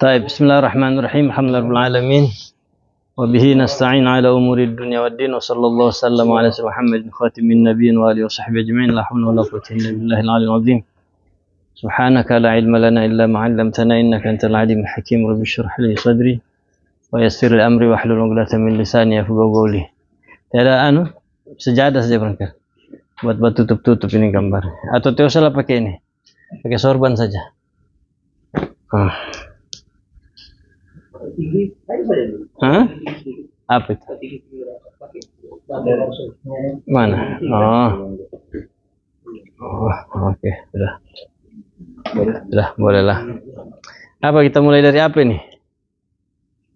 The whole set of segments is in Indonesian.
Baik, bismillahirrahmanirrahim. Alhamdulillahirabbil alamin. Wa bihi nasta'in ala umuri dunya waddin. Wa sallallahu wasallam ala sayyidina Muhammadin khatimin nabiyyin wa alihi washabbihi ajma'in. La haula wala quwwata illa billahil aliyyil azim. Subhanaka la ilma lana illa ma 'allamtana innaka antal alimul hakim. Rabbi shrah li sadri wa yassir li amri wahlul 'uqdatam min lisani yafqahu qawli. Tiada sejadah saja berangkat. Buat tutup-tutup ini gambar. Atau tidak usah pakai ini. Pakai sorban saja. Hah? Apa itu? Mana? Oke, sudah, bolehlah. Apa kita mulai dari apa nih?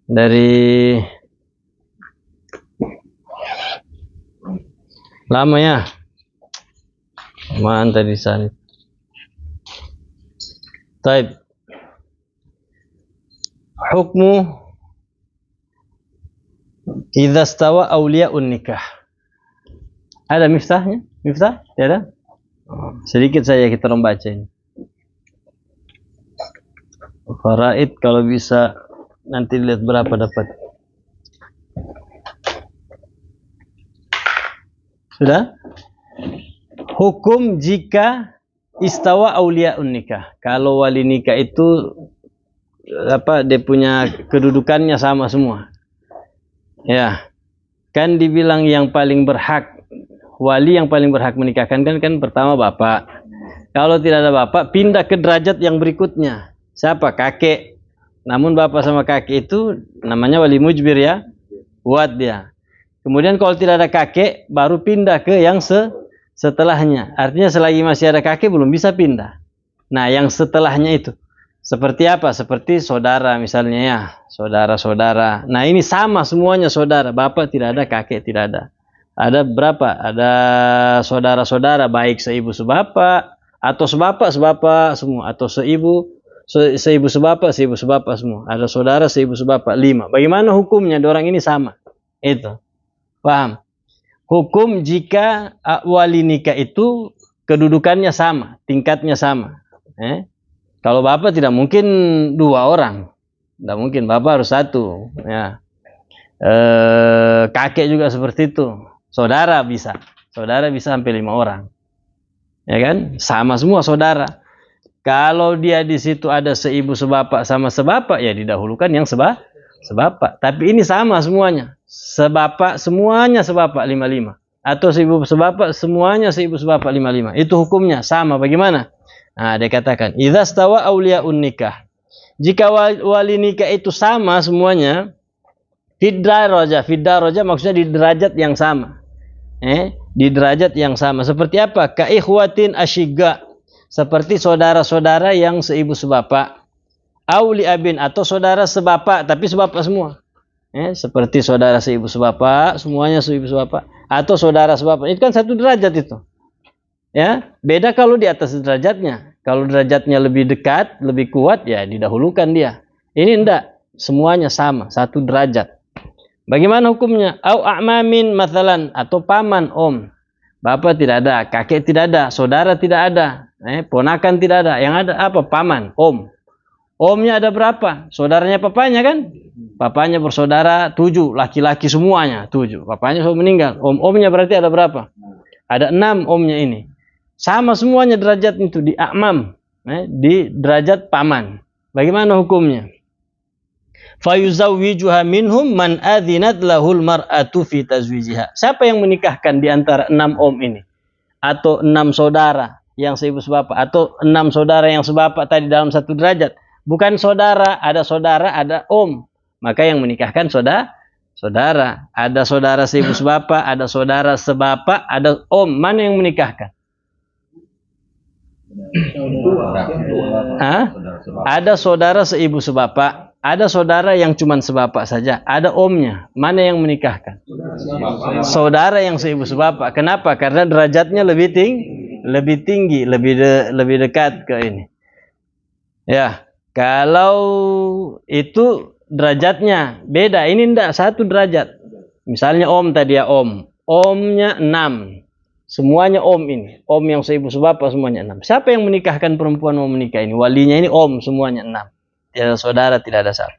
Dari lama ya? Mana tadi sana? Taib. Hukmu idza stawa awliya'un nikah. Ada miftahnya? Miftah? Ya ada? Sedikit saja kita membaca ini. Faraid kalau bisa nanti lihat berapa dapat. Sudah? Hukum jika istawa awliya'un nikah. Kalau wali nikah itu dia punya kedudukannya sama semua. Ya. Kan dibilang yang paling berhak, wali yang paling berhak menikahkan kan pertama bapak. Kalau tidak ada bapak, pindah ke derajat yang berikutnya. Siapa? Kakek. Namun bapak sama kakek itu namanya wali mujbir ya. Buat dia. Kemudian kalau tidak ada kakek, baru pindah ke yang setelahnya. Artinya selagi masih ada kakek belum bisa pindah. Nah, yang setelahnya itu seperti apa? Seperti saudara misalnya ya, saudara-saudara. Nah, ini sama semuanya saudara. Bapak tidak ada, kakek tidak ada. Ada berapa? Ada saudara-saudara baik seibu sebapak atau sebapak semua atau seibu sebapak semua. Ada saudara seibu sebapak 5. Bagaimana hukumnya? Orang ini sama. Itu. Paham? Hukum jika wali nikah itu kedudukannya sama, tingkatnya sama. Kalau bapak tidak mungkin 2 orang, tidak mungkin, bapak harus 1. Ya. Kakek juga seperti itu. Saudara bisa sampai 5 orang, ya kan? Sama semua saudara. Kalau dia di situ ada seibu sebapak sama sebapak, ya didahulukan yang sebapak. Tapi ini sama semuanya, sebapak semuanya sebapak 5-5, atau seibu sebapak semuanya seibu sebapak 5-5. Itu hukumnya sama. Bagaimana? Nah, dia katakan, idza stawa awliya'un nikah. Jika wali nikah itu sama semuanya, fid darajah maksudnya di derajat yang sama. Di derajat yang sama. Seperti apa? Ka ikhwatin asyigga. Seperti saudara-saudara yang seibu sebapak. Auli abin, atau saudara sebapak tapi sebapak semua. Seperti saudara seibu sebapak, semuanya seibu sebapak, atau saudara sebapak. Itu kan satu derajat itu. Ya, beda kalau di atas derajatnya. Kalau derajatnya lebih dekat, lebih kuat, ya didahulukan dia. Ini enggak, semuanya sama, satu derajat. Bagaimana hukumnya? Au a'mamin mathalan, atau paman, om. Bapak tidak ada, kakek tidak ada, saudara tidak ada, ponakan tidak ada. Yang ada apa? Paman, om. Omnya ada berapa? Saudaranya papanya kan? Papanya bersaudara 7, laki-laki semuanya 7. Papanya sudah meninggal. Omnya berarti ada berapa? Ada 6 omnya ini. Sama semuanya derajat itu di a'mam, di derajat paman. Bagaimana hukumnya? Fayuzawwijuha minhum man adzinat lahul mar'atu fi tazwijiha. Siapa yang menikahkan di antara 6 om ini? Atau 6 saudara yang seibu sebapak, atau 6 saudara yang sebapak tadi dalam satu derajat? Bukan saudara, ada om. Maka yang menikahkan saudara. Ada saudara seibu sebapak, ada saudara sebapak, ada om. Mana yang menikahkan? Ada saudara seibu sebapak, ada saudara yang cuma sebapak saja, ada omnya. Mana yang menikahkan? Saudara yang seibu sebapak. Kenapa? Karena derajatnya lebih tinggi, lebih dekat ke ini. Ya, kalau itu derajatnya beda, ini enggak satu derajat. Misalnya om tadi ya, omnya 6. Semuanya om ini. Om yang seibu sebapak semuanya 6. Siapa yang menikahkan perempuan mau menikah ini? Walinya ini om semuanya 6. tidak ada saudara, tidak ada siapa.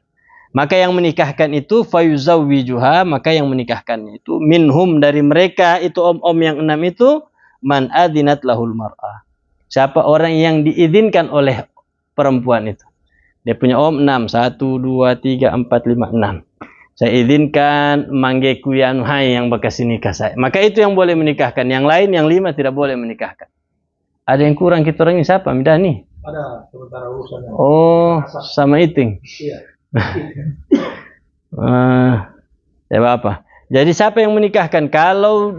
Maka yang menikahkan itu fayuzawwijuha, maka yang menikahkannya itu minhum dari mereka itu om-om yang 6 itu man adzinat lahul mar'ah. Siapa orang yang diizinkan oleh perempuan itu. Dia punya om 6, 1 2 3 4 5 6. Saya izinkan manggeku hai yang bekas nikah saya. Maka itu yang boleh menikahkan. Yang lain yang 5 tidak boleh menikahkan. Ada yang kurang kita orang ini siapa? Midani? Ada sementara urusannya. Oh, sama Iting. Iya. Ya apa? Jadi siapa yang menikahkan? Kalau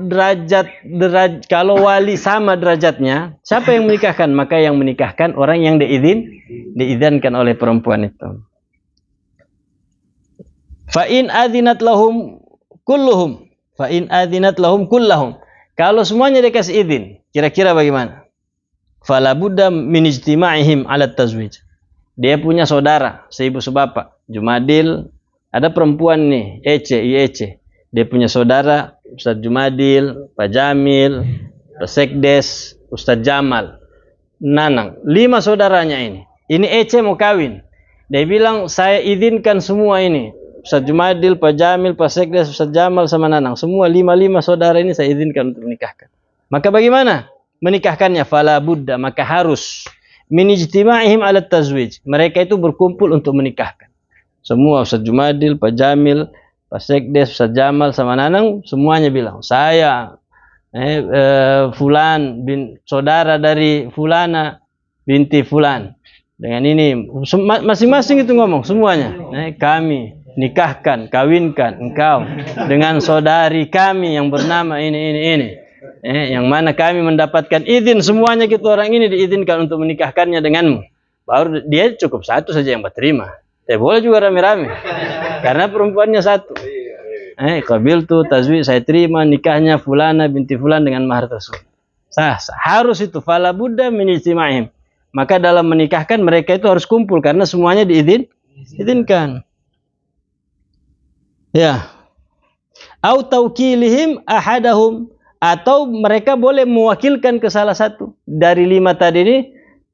kalau wali sama derajatnya, siapa yang menikahkan? Maka yang menikahkan orang yang diizinkan oleh perempuan itu. Fa in adzinat lahum kulluhum, fa in adzinat lahum kullahum. Kalau semuanya dikasih izin, kira-kira bagaimana? Fala budda min ijtima'ihim 'ala tazwij. Dia punya saudara, seibu sebapak, Jumadil, ada perempuan nih, Ece. Dia punya saudara, Ustaz Jumadil, Pak Jamil, Pak Sekdes, Ustaz Jamal, Nanang. 5 saudaranya ini. Ini Ece mau kawin. Dia bilang, saya izinkan semua ini. Ustaz Jumadil, Pak Jamil, Pak Sekdes, Ustaz Jamal, sama Nanang. Semua 5 saudara ini saya izinkan untuk menikahkan. Maka bagaimana menikahkannya? Fala budda, maka harus min ijtima'ihim 'ala tazwij. Mereka itu berkumpul untuk menikahkan. Semua Ustaz Jumadil, Pak Jamil, Pak Sekdes, Ustaz Jamal sama Nanang semuanya bilang, saya fulan saudara dari fulana binti fulan. Dengan ini masing-masing itu ngomong semuanya. Kami nikahkan, kawinkan engkau dengan saudari kami yang bernama ini. Yang mana kami mendapatkan izin, semuanya kita orang ini diizinkan untuk menikahkannya denganmu. Baru dia cukup 1 saja yang berterima. Boleh juga rame-rame. Karena perempuannya 1. Qabil tu tazwij, saya terima nikahnya fulana binti fulan dengan mahar tersebut. Harus itu fala budda min ijtima'ihim. Maka dalam menikahkan mereka itu harus kumpul karena semuanya diizinkan. Ya. Au taukilihim ahadahum, atau mereka boleh mewakilkan ke salah satu dari 5 tadi ini.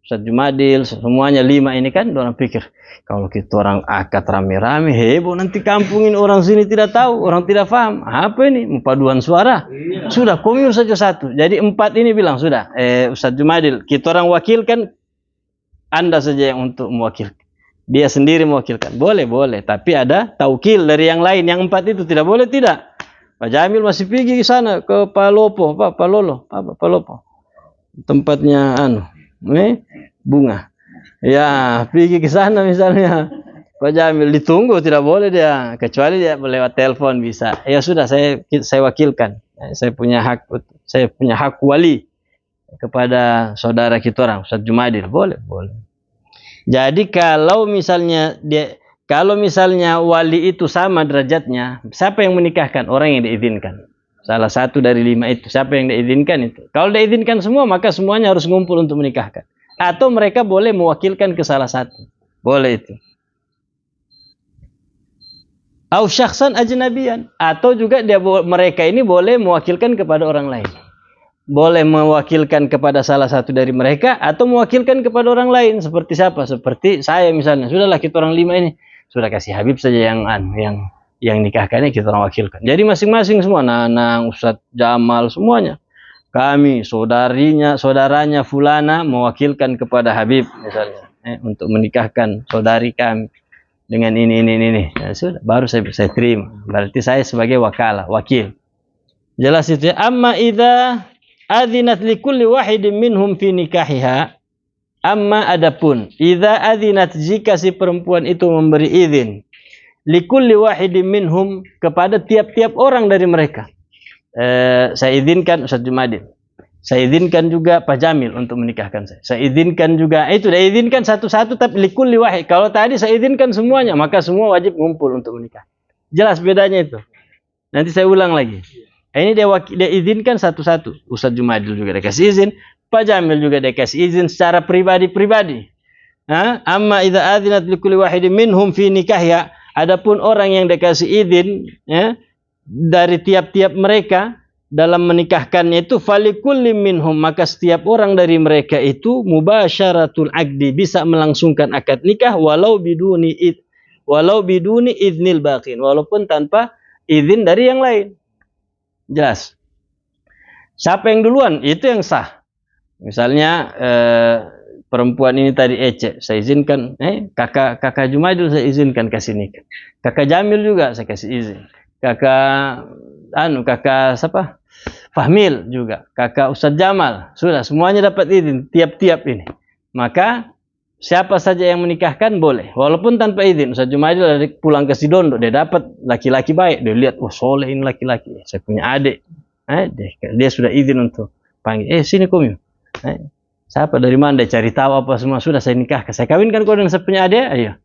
Ustaz Jumadil, semuanya 5 ini kan orang pikir, kalau kita orang akad rame-rame heboh, nanti kampungin orang sini tidak tahu, orang tidak paham. Apa ini? Paduan suara. Sudah komunitas saja 1. Jadi 4 ini bilang sudah, Ustaz Jumadil, kita orang wakilkan, Anda saja yang untuk mewakilkan. Dia sendiri mewakilkan. Boleh, tapi ada taukil dari yang lain. Yang 4 itu tidak boleh, tidak. Pak Jamil masih pergi ke sana ke Palopo, Palopo. Tempatnya bunga. Ya, pergi ke sana misalnya. Pak Jamil ditunggu, tidak boleh dia, kecuali dia lewat telepon bisa. Ya sudah, saya wakilkan. Saya punya hak wali kepada saudara kita orang, Ustaz Jumadil. Boleh. Jadi kalau misalnya wali itu sama derajatnya, siapa yang menikahkan? Orang yang diizinkan. Salah satu dari 5 itu, siapa yang diizinkan itu? Kalau diizinkan semua, maka semuanya harus ngumpul untuk menikahkan. Atau mereka boleh mewakilkan ke salah satu. Boleh itu. Au syakhsan ajnabiyan, atau juga mereka ini boleh mewakilkan kepada orang lain. Boleh mewakilkan kepada salah satu dari mereka atau mewakilkan kepada orang lain. Seperti siapa? Seperti saya misalnya. Sudahlah kita orang 5 ini, sudah kasih Habib saja yang nikahkannya kita orang wakilkan. Jadi masing-masing semua, Nanang, Ustaz Jamal, semuanya. Kami saudaranya fulana mewakilkan kepada Habib misalnya, untuk menikahkan saudari kami dengan ini. Ya, sudah, baru saya terima. Berarti saya sebagai wakil. Jelas itu ya. Amma idza adzinat likulli wahidin minhum fi nikahiha. Amma adapun idza adzinat, jika si perempuan itu memberi izin likulli wahidin minhum, kepada tiap-tiap orang dari mereka. Saya izinkan Ustaz Jumadil, saya izinkan juga Pak Jamil untuk menikahkan saya. Saya izinkan juga, itu dah izinkan satu-satu, tapi likulli wahid. Kalau tadi saya izinkan semuanya, maka semua wajib ngumpul untuk menikah. Jelas bedanya itu. Nanti saya ulang lagi. Ini dia izinkan satu-satu. Ustaz Jumadil juga dia kasih izin, Pak Jamil juga dia kasih izin secara pribadi-pribadi. Amma idza adzinat likulli wahidin minhum fi nikahya, adapun orang yang dikasih izin dari tiap-tiap mereka dalam menikahkannya itu falikulli minhum, maka setiap orang dari mereka itu mubasyaratul aqdi, bisa melangsungkan akad nikah walau biduni idnil baqin, walaupun tanpa izin dari yang lain. Jelas. Siapa yang duluan itu yang sah. Misalnya perempuan ini tadi Ece, saya izinkan, kakak Jumaidul saya izinkan kasih nikah. Kakak Jamil juga saya kasih izin. Kakak siapa? Fahmil juga, kakak Ustadz Jamal, sudah semuanya dapat izin tiap-tiap ini. Maka siapa saja yang menikahkan boleh, walaupun tanpa izin. Ustadz Jumaidul dari pulang ke Sidondo, dia dapat laki-laki baik, dia lihat, oh soleh ini laki-laki, saya punya adik, dia sudah izin untuk panggil, sini Komio, siapa dari mana, dia cari tahu apa semua, sudah saya nikahkan, saya kawinkan kau dengan saya punya adik, ayo.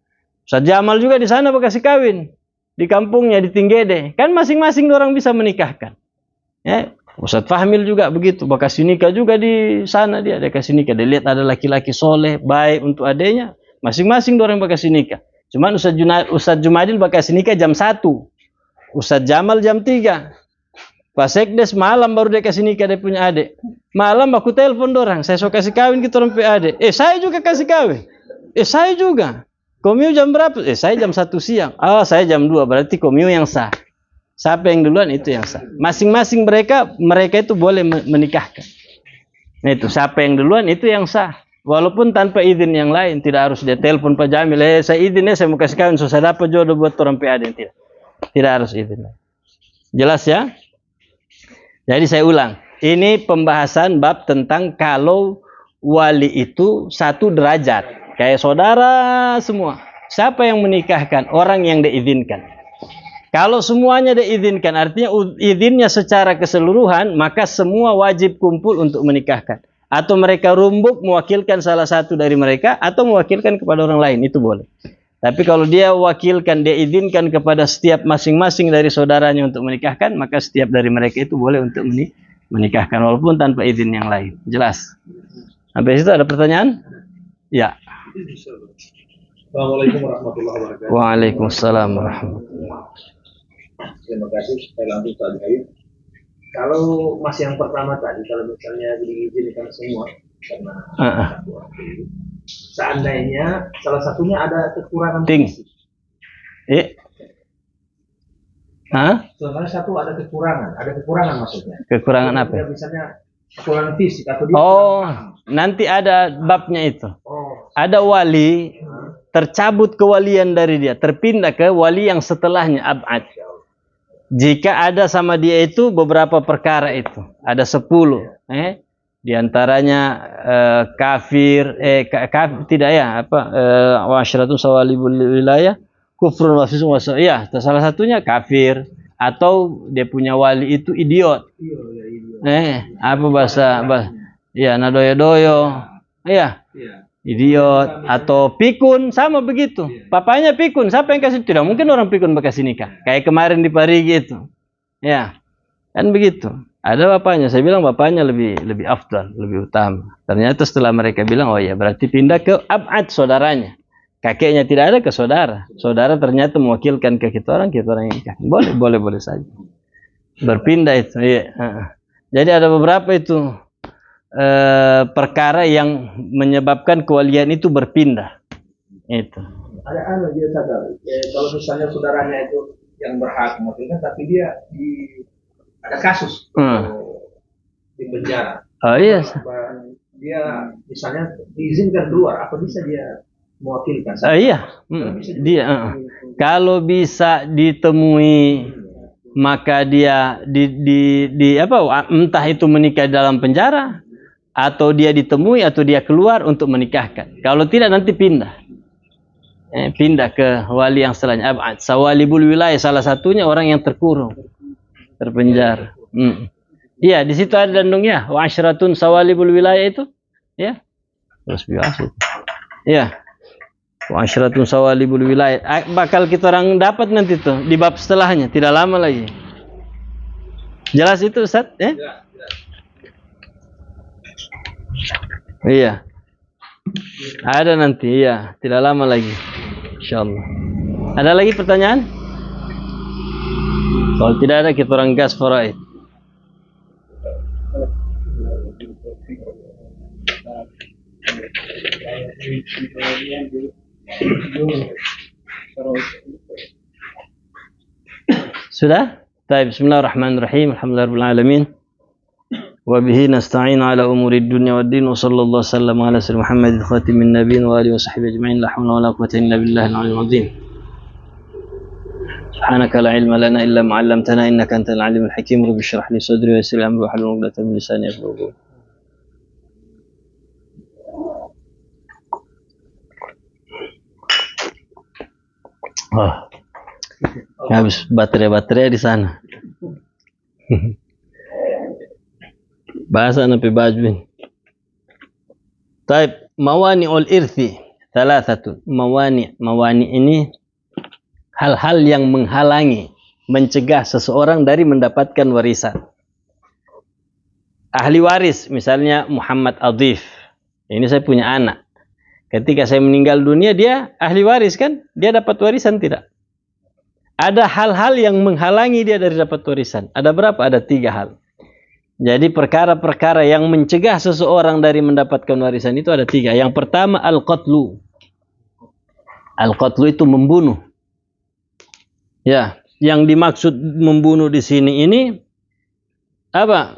Ustadz Jamal juga di sana bekasi kawin, di kampungnya di Tinggede, kan masing-masing orang bisa menikahkan. Ustadz Fahmil juga begitu, kasih nikah juga di sana, dia kasih nikah, dia lihat ada laki-laki soleh baik untuk adanya, masing-masing orang kasih nikah. Cuman Ustadz Jumadil kasih nikah jam 1, Ustadz Jamal jam 3, Pak Sekdes malam baru dia kasih nikah, dia punya adik. Malam aku telepon orang, saya so kasih kawin kita orang punya adik. Saya juga kasih kawin. Saya juga. Komio jam berapa? Saya jam 1 siang. Saya jam 2, berarti komio yang sah. Siapa yang duluan itu yang sah. Masing-masing mereka itu boleh menikahkan. Nah itu, siapa yang duluan itu yang sah. Walaupun tanpa izin yang lain, tidak harus dia telepon Pak Jamil, saya izin saya mau kasih kawin, so saya dapat jodoh buat orang PAD. Tidak harus izin. Jelas ya? Jadi saya ulang, ini pembahasan bab tentang kalau wali itu 1 derajat, kayak saudara semua. Siapa yang menikahkan? Orang yang diizinkan. Kalau semuanya diizinkan, artinya izinnya secara keseluruhan, maka semua wajib kumpul untuk menikahkan. Atau mereka rumbuk mewakilkan salah satu dari mereka, atau mewakilkan kepada orang lain, itu boleh. Tapi kalau dia wakilkan, dia izinkan kepada setiap masing-masing dari saudaranya untuk menikahkan, maka setiap dari mereka itu boleh untuk menikahkan, walaupun tanpa izin yang lain. Jelas? Sampai situ ada pertanyaan? Ya. Assalamualaikum warahmatullahi wabarakatuh. Waalaikumsalam warahmatullahi wabarakatuh. Terima kasih. Saya langsung saja. Kalau masih yang pertama tadi, kalau misalnya diizinkan semua karena seandainya salah satunya ada kekurangan fisik. Sebenarnya satu ada kekurangan maksudnya. Kekurangan apa? Misalnya kekurangan fisik atau dia nanti ada babnya itu. Ada wali tercabut kewalian dari dia, terpindah ke wali yang setelahnya, ab'ad. Jika ada sama dia itu beberapa perkara itu, ada 10, di antaranya kafir, tidak ya, wa asyaratun sawalibul wilayah, kufrun wa fisqun wa ya, salah satunya kafir, atau dia punya wali itu idiot. Apa bahasa ya, nadoyo-doyo, idiot, atau pikun, sama begitu. Papanya pikun, siapa yang kasih? Tidak mungkin orang pikun bekasih nikah. Kayak kemarin di Parigi itu. Ya, kan begitu. Ada bapaknya, saya bilang bapaknya lebih afdal, lebih utama. Ternyata setelah mereka bilang, oh ya, berarti pindah ke ab'ad, saudaranya. Kakeknya tidak ada ke saudara. Saudara ternyata mewakilkan ke kita orang yang nikah. Boleh saja. Berpindah itu. Iya. Jadi ada beberapa itu perkara yang menyebabkan kewalian itu berpindah. Itu. Ada dia sadar. Kalau misalnya saudaranya itu yang berhak mewakilkan, tapi dia ada kasus di penjara. Iya. Dia misalnya diizinkan keluar, apa bisa dia mewakilkan? Iya. Dia. Kalau bisa ditemui, maka dia entah itu menikah dalam penjara, atau dia ditemui, atau dia keluar untuk menikahkan. Kalau tidak nanti pindah ke wali yang setelahnya. Sawalibul wilayah, salah satunya orang yang terkurung, terpenjara. Iya, di situ ada dandungnya. Wa asyaratun sawalibul wilayah itu, ya. Terus biasa. Iya. Wa asyaratun sawalibul wilayah. Bakal kita orang dapat nanti tuh di bab setelahnya, tidak lama lagi. Jelas itu, Ustaz? Iya. Ada nanti, iya, tidak lama lagi. Insyaallah. Ada lagi pertanyaan? Kalau tidak ada, kita orang gas faraid. Sudah? Baik, bismillahirrahmanirrahim. Alhamdulillahirabbil alamin. Wa bihi nasta'in ala umuri dunya waddin wa sallallahu wasallam ala sayyidina Muhammadin khatimin nabiyyin wa alihi wa sahbihi ajma'in. La haula wala quwwata illa billahil aliyyil azim. Subhanaka la ilma lana illa ma 'allamtana innaka antal alimul hakim. Rabbi shrah li sadri wa yassir li amri wahlul 'uqdatam min lisani yafqahu qawli. Habis baterai di sana. Bahasa nabi bajwin. Taib mawani ul irthi thalathatun. Mawani ini hal-hal yang menghalangi, mencegah seseorang dari mendapatkan warisan. Ahli waris, misalnya Muhammad Adif. Ini saya punya anak. Ketika saya meninggal dunia, dia ahli waris kan? Dia dapat warisan tidak? Ada hal-hal yang menghalangi dia dari dapat warisan. Ada berapa? Ada 3 hal. Jadi perkara-perkara yang mencegah seseorang dari mendapatkan warisan itu ada 3. Yang pertama al-qatlu. Al-qatlu itu membunuh. Ya, yang dimaksud membunuh di sini ini apa?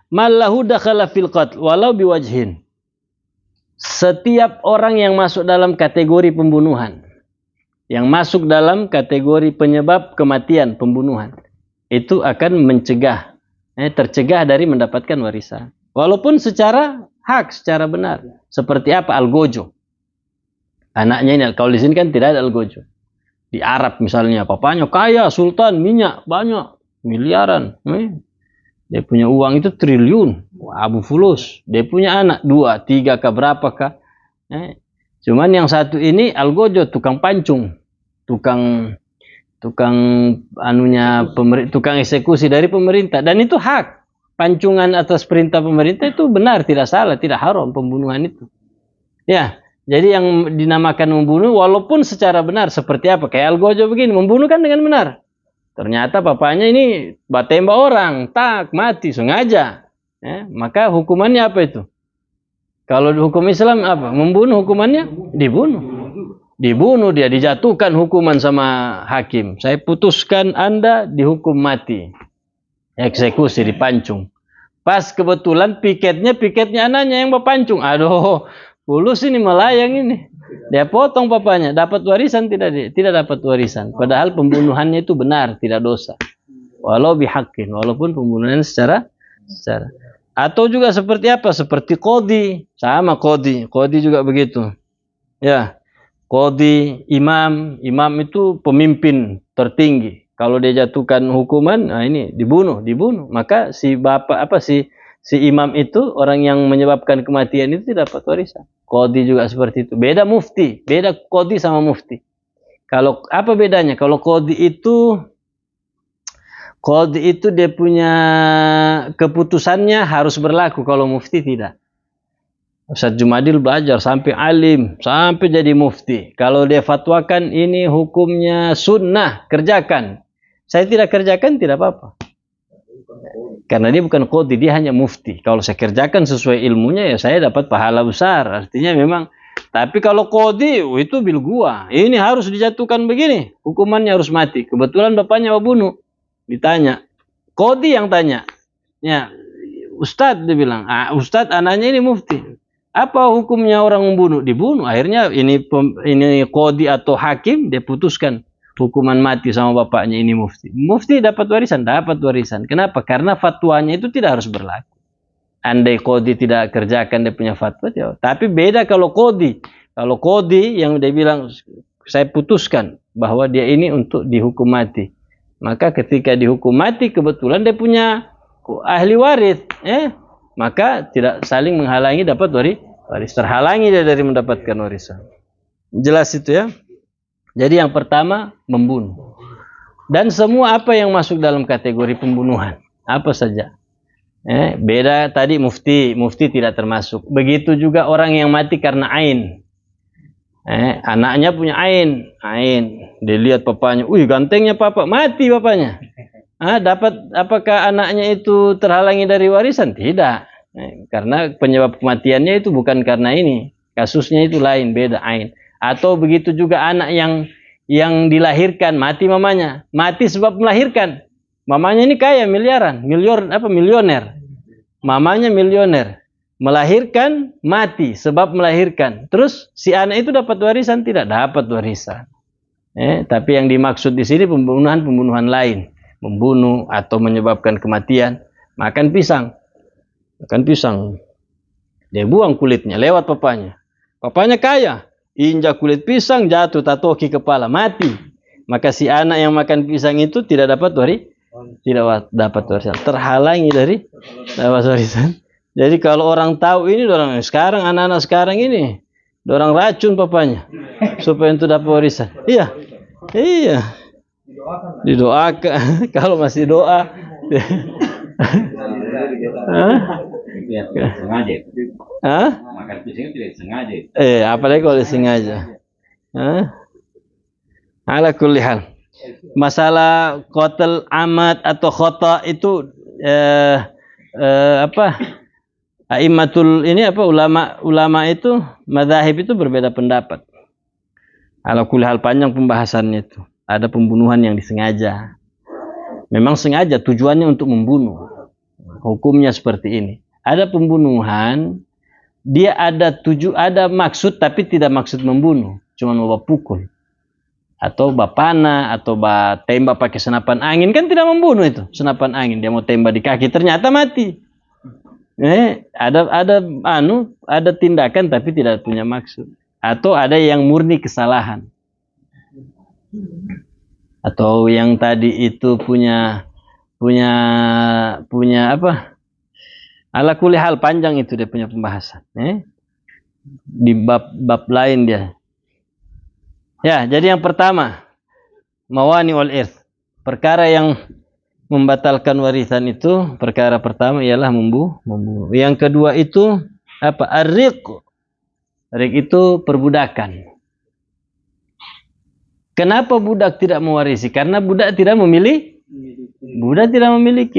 Mallahu dakhala fil qatl walau biwajhin. Setiap orang yang masuk dalam kategori pembunuhan, yang masuk dalam kategori penyebab kematian, pembunuhan, itu akan mencegah, tercegah dari mendapatkan warisan. Walaupun secara hak, secara benar. Seperti apa? Algojo. Anaknya ini, kalau di sini kan tidak ada algojo. Di Arab misalnya, papanya kaya, sultan, minyak, banyak, miliaran. Dia punya uang itu triliun. Abu fulus. Dia punya anak 2, 3 kah, berapa kah. Cuman yang satu ini algojo, tukang pancung. Tukang tukang eksekusi dari pemerintah, dan itu hak. Pancungan atas perintah pemerintah itu benar, tidak salah, tidak haram pembunuhan itu. Ya, jadi yang dinamakan membunuh walaupun secara benar seperti apa? Kayak algojo begini, membunuh kan dengan benar. Ternyata papanya ini tembak orang, tak mati sengaja. Maka hukumannya apa itu? Kalau hukum Islam apa? Membunuh hukumannya dibunuh. Dibunuh dia, dijatuhkan hukuman sama hakim. Saya putuskan Anda dihukum mati. Eksekusi, dipancung. Pas kebetulan piketnya anaknya yang berpancung. Aduh, fulus ini melayang ini. Dia potong papanya, dapat warisan tidak? Tidak dapat warisan. Padahal pembunuhannya itu benar, tidak dosa. Walau bihaqqin, walaupun pembunuhan secara. Atau juga seperti apa? Seperti qadhi, sama qadhi. Qadhi juga begitu. Ya. Qadhi, imam itu pemimpin tertinggi. Kalau dia jatuhkan hukuman, nah ini dibunuh. Maka si imam itu, orang yang menyebabkan kematian itu tidak dapat warisan. Qadhi juga seperti itu. Beda mufti, beda qadhi sama mufti. Kalau apa bedanya? Kalau qadhi itu dia punya keputusannya harus berlaku, kalau mufti tidak. Ustaz Jumadil belajar sampai alim, sampai jadi mufti. Kalau dia fatwakan ini hukumnya sunnah, kerjakan. Saya tidak kerjakan, tidak apa-apa. Karena dia bukan qadhi, dia hanya mufti. Kalau saya kerjakan sesuai ilmunya, ya saya dapat pahala besar. Artinya memang, tapi kalau qadhi, itu bil gua. Ini harus dijatuhkan begini, hukumannya harus mati. Kebetulan bapaknya mau bunuh. Ditanya, qadhi yang tanya. Ya, Ustadz dia bilang, Ustadz anaknya ini mufti. Apa hukumnya orang membunuh? Dibunuh. Akhirnya ini qadhi atau hakim, dia putuskan hukuman mati sama bapaknya ini mufti. Mufti dapat warisan? Dapat warisan. Kenapa? Karena fatwanya itu tidak harus berlaku. Andai qadhi tidak kerjakan dia punya fatwa, ya. Tapi beda kalau qadhi. Kalau qadhi yang dia bilang, saya putuskan bahwa dia ini untuk dihukum mati. Maka ketika dihukum mati, kebetulan dia punya ahli waris. Maka tidak saling menghalangi dapat waris. Terhalangi dia dari mendapatkan warisan. Jelas itu ya. Jadi yang pertama membunuh. Dan semua apa yang masuk dalam kategori pembunuhan, apa saja. Beda tadi mufti tidak termasuk. Begitu juga orang yang mati karena ain. Anaknya punya ain. Dilihat papanya, gantengnya papa, mati bapaknya. Apakah anaknya itu terhalangi dari warisan? Tidak. Karena penyebab kematiannya itu bukan karena ini, kasusnya itu lain, beda ain. Atau begitu juga anak yang dilahirkan mati mamanya, mati sebab melahirkan. Mamanya ini kaya miliaran, milioner. Mamanya milioner, melahirkan mati sebab melahirkan. Terus si anak itu dapat warisan? Tidak dapat warisan. Tapi yang dimaksud di sini pembunuhan lain, membunuh atau menyebabkan kematian. Makan pisang, dia buang kulitnya lewat papanya. Papanya kaya, injak kulit pisang jatuh tatoki kepala mati. Maka si anak yang makan pisang itu tidak dapat warisan, terhalangi dari dapat warisan. Jadi kalau orang tahu ini, orang sekarang anak-anak sekarang ini, orang racun papanya supaya itu dapat warisan. Iya, didoakan. Kalau masih doa. Makan pisang tidak sengaja. Apalagi kalau disengaja. Ala kulli hal. Masalah qatl amad atau khata itu ulama itu madzhab itu berbeda pendapat. Ala kulli hal panjang pembahasannya itu. Ada pembunuhan yang disengaja. Memang sengaja tujuannya untuk membunuh. Hukumnya seperti ini. Ada pembunuhan, dia ada maksud tapi tidak maksud membunuh, cuma mau pukul atau panah atau tembak pakai senapan angin, kan tidak membunuh itu. Senapan angin dia mau tembak di kaki ternyata mati. Ada tindakan tapi tidak punya maksud. Atau ada yang murni kesalahan. Atau yang tadi itu punya ala kulli hal panjang itu dia punya pembahasan. Di bab lain dia. Ya, jadi yang pertama, mawani wal irth. Perkara yang membatalkan warisan itu, perkara pertama ialah membunuh. Yang kedua itu ar-riq. Riq itu perbudakan. Kenapa budak tidak mewarisi? Karena budak tidak memiliki.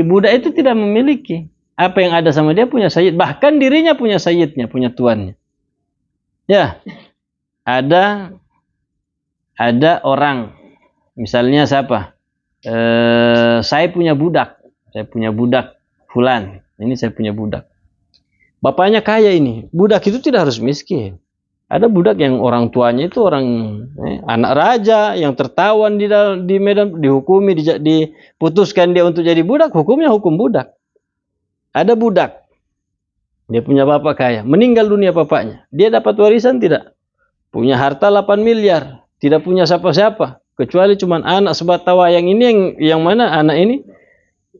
Budak itu tidak memiliki. Apa yang ada sama dia punya sayyid. Bahkan dirinya punya sayyidnya, punya tuannya. Ya, ada orang, misalnya siapa? Saya punya budak fulan. Ini saya punya budak. Bapaknya kaya ini. Budak itu tidak harus miskin. Ada budak yang orang tuanya itu anak raja yang tertawan di medan, dihukumi, diputuskan dia untuk jadi budak, hukumnya hukum budak. Ada budak, dia punya bapak kaya, meninggal dunia bapaknya, dia dapat warisan tidak? Punya harta 8 miliar, tidak punya siapa-siapa, kecuali cuma anak sebatang wayang ini yang mana anak ini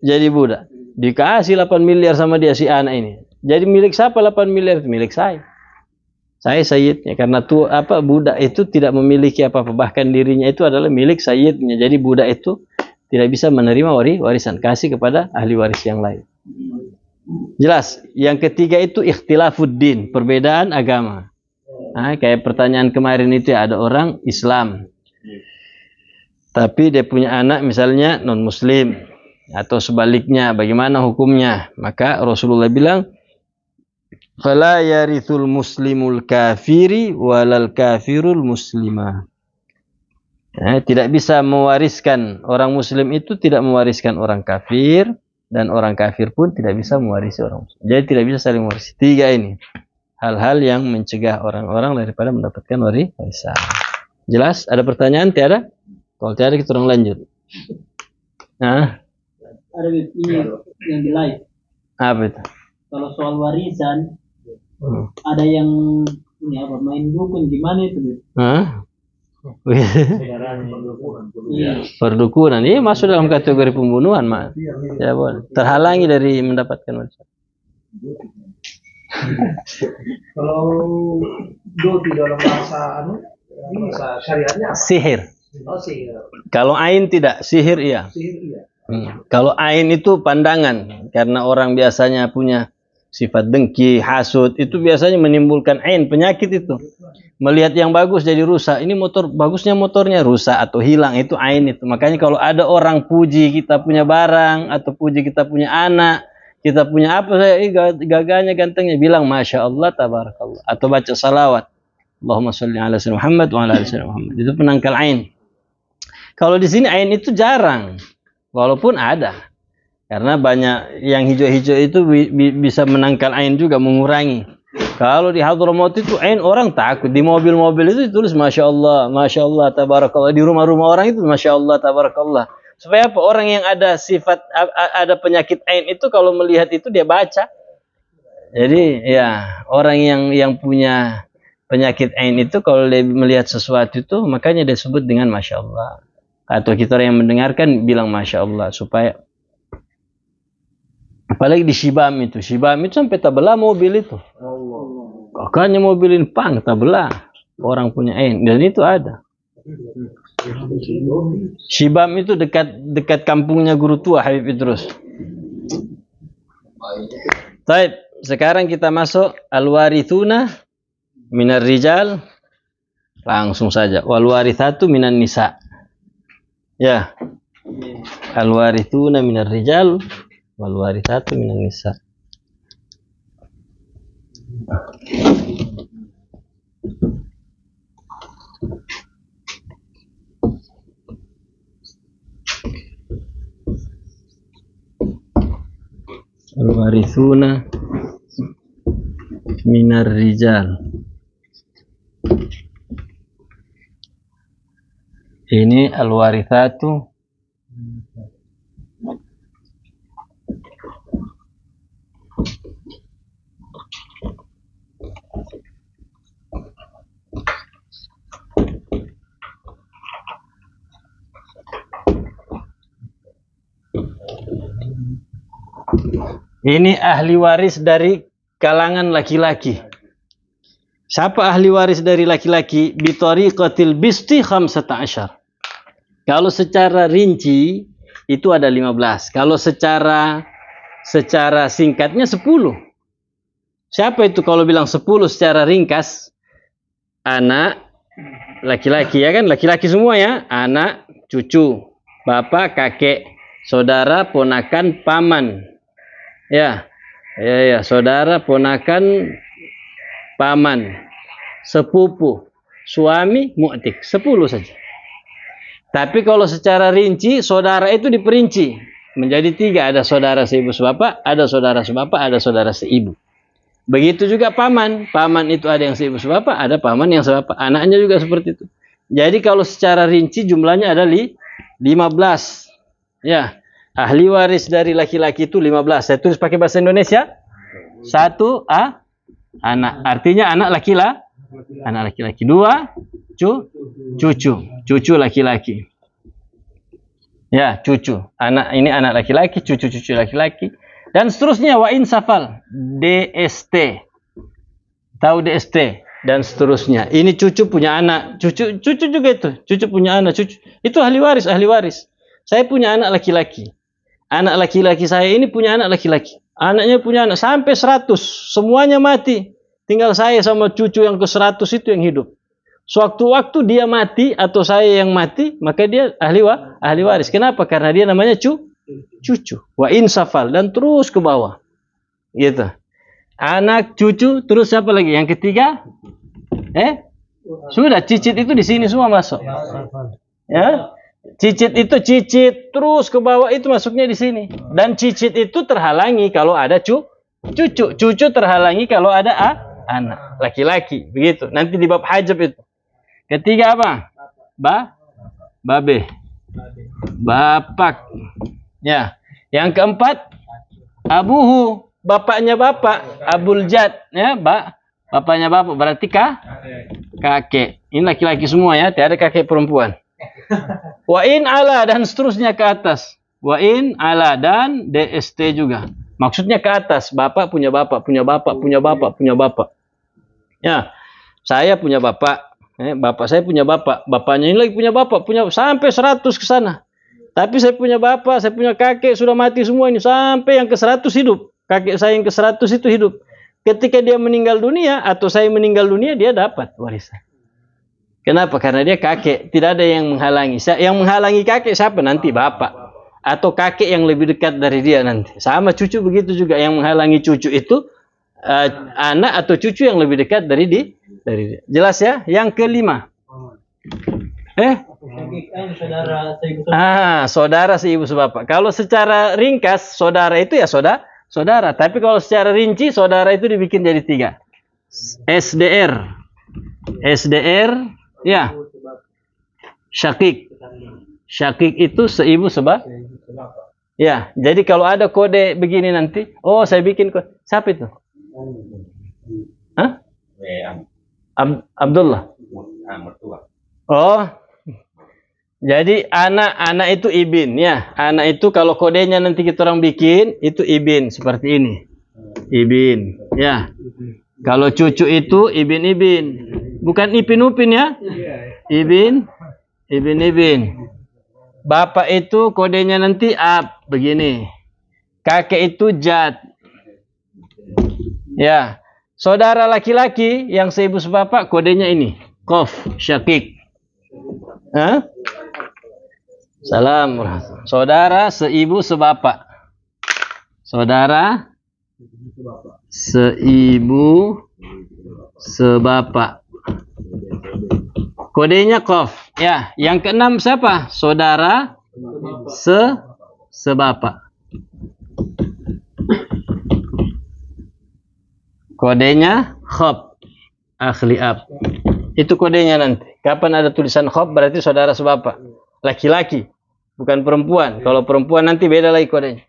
jadi budak. Dikasih 8 miliar sama dia si anak ini. Jadi milik siapa 8 miliar? Milik saya. Saya sayyidnya, karena budak itu tidak memiliki apa-apa, bahkan dirinya itu adalah milik sayyidnya. Jadi budak itu tidak bisa menerima warisan, kasih kepada ahli waris yang lain. Jelas. Yang ketiga itu ikhtilafuddin, perbedaan agama. Kayak pertanyaan kemarin itu ada orang Islam, tapi dia punya anak misalnya non muslim atau sebaliknya, bagaimana hukumnya? Maka Rasulullah bilang, fala yarithul muslimul kafiri walal kafirul muslimah. Tidak bisa mewariskan, orang muslim itu tidak mewariskan orang kafir, dan orang kafir pun tidak bisa mewarisi orang muslim. Jadi tidak bisa saling mewarisi. 3 ini hal-hal yang mencegah orang-orang daripada mendapatkan warisan. Jelas? Ada pertanyaan? Tiada? Kalau tiada kita orang lanjut. Ada ini yang di live. Apa itu? Kalau soal warisan, ada yang main dukun gimana itu? Perdukunan. Ini masuk dalam kategori pembunuhan, Mak. Ya, boleh. Terhalangi dari mendapatkan warisan. Kalau doti dalam bahasa syariatnya sihir. Sihir. Kalau ain tidak, sihir iya. Sihir iya. Kalau ain itu pandangan, karena orang biasanya punya sifat dengki, hasud, itu biasanya menimbulkan ain, penyakit itu. Melihat yang bagus jadi rusak. Ini bagusnya motornya rusak atau hilang, itu ain itu. Makanya kalau ada orang puji kita punya barang atau puji kita punya anak, Kita punya apa saya? Gagahnya, gantengnya. Bilang Masya Allah, tabarakallah. Atau baca salawat. Allahumma sholli ala sayyidina Muhammad wa ala ali sayyidina Muhammad. Itu penangkal ain. Kalau di sini ain itu jarang. Walaupun ada. Karena banyak yang hijau-hijau itu bisa menangkal ain juga, mengurangi. Kalau di Hadramaut itu ain orang takut. Di mobil-mobil itu ditulis Masya Allah, tabarakallah. Di rumah-rumah orang itu Masya Allah, tabarakallah. Supaya apa? Orang yang ada sifat, ada penyakit ain itu kalau melihat itu dia baca. Jadi ya orang yang punya penyakit ain itu kalau dia melihat sesuatu itu makanya dia sebut dengan Masya Allah. Atau kita orang yang mendengarkan bilang Masya Allah. Supaya apalagi di Shibam itu sampai tabelah mobil itu. Kakaknya mobil ini tabelah. Orang punya ain. Dan itu ada. Shibam itu dekat kampungnya guru tua Habib Idrus. Baik, sekarang kita masuk al-warithuna minar rijal. Langsung saja. Wal warithatu minan nisa. Ya. Al-warithuna minar rijal wal warithatu minan nisa. Al-warithuna minar rijal. Ini al-warithatu ini ahli waris dari kalangan laki-laki. Siapa ahli waris dari laki-laki? Bitariqatil bisti 15. Kalau secara rinci itu ada 15. Kalau secara singkatnya 10. Siapa itu kalau bilang 10 secara ringkas? Anak laki-laki, ya kan? Laki-laki semua ya. Anak, cucu, bapak, kakek, saudara, ponakan, paman. Ya, saudara, ponakan, paman, sepupu, suami, mu'tik. 10 saja. Tapi kalau secara rinci, saudara itu diperinci. Menjadi 3. Ada saudara seibu sebapak, ada saudara sebapak, ada saudara seibu. Begitu juga paman. Paman itu ada yang seibu sebapak, ada paman yang sebapak. Anaknya juga seperti itu. Jadi kalau secara rinci jumlahnya ada 15. Ya. Ahli waris dari laki-laki itu 15. Saya tulis pakai bahasa Indonesia. 1 anak. Artinya anak laki-laki. 2 cucu laki-laki. Ya, cucu. Ini anak laki-laki, cucu laki-laki. Dan seterusnya wa insafal. DST. Tahu DST dan seterusnya. Ini cucu punya anak. Cucu juga itu. Cucu punya anak, cucu. Itu ahli waris. Saya punya anak laki-laki. Anak laki-laki saya ini punya anak laki-laki. Anaknya punya anak sampai 100. Semuanya mati. Tinggal saya sama cucu yang ke 100 itu yang hidup. Sewaktu-waktu dia mati atau saya yang mati, maka dia ahli waris. Kenapa? Karena dia namanya cucu. Wa insafal. Dan terus ke bawah. Gitu. Anak, cucu, terus siapa lagi? Yang ketiga? Sudah, cicit itu di sini semua masuk. Ya. Cicit itu cicit terus ke bawah itu masuknya di sini. Dan cicit itu terhalangi kalau ada cucu. Cucu terhalangi kalau ada anak laki-laki. Begitu. Nanti di bab hajab itu. Ketiga apa? Babe. Bapak. Ya. Yang keempat abuhu, bapaknya bapak. Abul jad, ya, bapaknya bapak berarti kakek. Ini laki-laki semua ya, tidak ada kakek perempuan. Wa in ala dan seterusnya ke atas. Wa in ala dan DST juga. Maksudnya ke atas. Bapak punya bapak, punya bapak, punya bapak, punya bapak. Ya, saya punya bapak. Bapak saya punya bapak. Bapaknya ini lagi punya bapak, punya sampai 100 ke sana. Tapi saya punya bapak, saya punya kakek sudah mati semua ini sampai yang ke 100 hidup. Kakek saya yang ke 100 itu hidup. Ketika dia meninggal dunia atau saya meninggal dunia, dia dapat warisan. Kenapa? Karena dia kakek. Tidak ada yang menghalangi. Yang menghalangi kakek siapa? Nanti bapak. atau kakek yang lebih dekat dari dia nanti. Sama cucu begitu juga, yang menghalangi cucu itu anak atau cucu yang lebih dekat dari dia. Jelas ya? Yang kelima. Saudara seibu sebapak. Kalau secara ringkas saudara itu ya saudara. Tapi kalau secara rinci saudara itu dibikin jadi 3. SDR, ya. Syakik itu seibu sebab. Ya, jadi kalau ada kode begini nanti, saya bikin kode. Siapa itu? Hah? Abdullah. Jadi anak itu ibin ya. Anak itu kalau kodenya nanti kita orang bikin itu ibin seperti ini. Ibin ya. Kalau cucu itu ibin. Bukan ipin ya. Ibin. Bapak itu kodenya nanti ab begini. Kakek itu jad. Ya. Saudara laki-laki yang seibu sebapak kodenya ini. Qaf, syakik. Hah? Salam. Saudara seibu sebapak. Saudara seibu sebapak. Kodenya qaf. Ya, yang keenam siapa? Saudara sebapak. Kodenya khab. Akhli ab. Itu kodenya nanti. Kapan ada tulisan khab berarti saudara sebapak. Laki-laki, bukan perempuan. Kalau perempuan nanti beda lagi kodenya.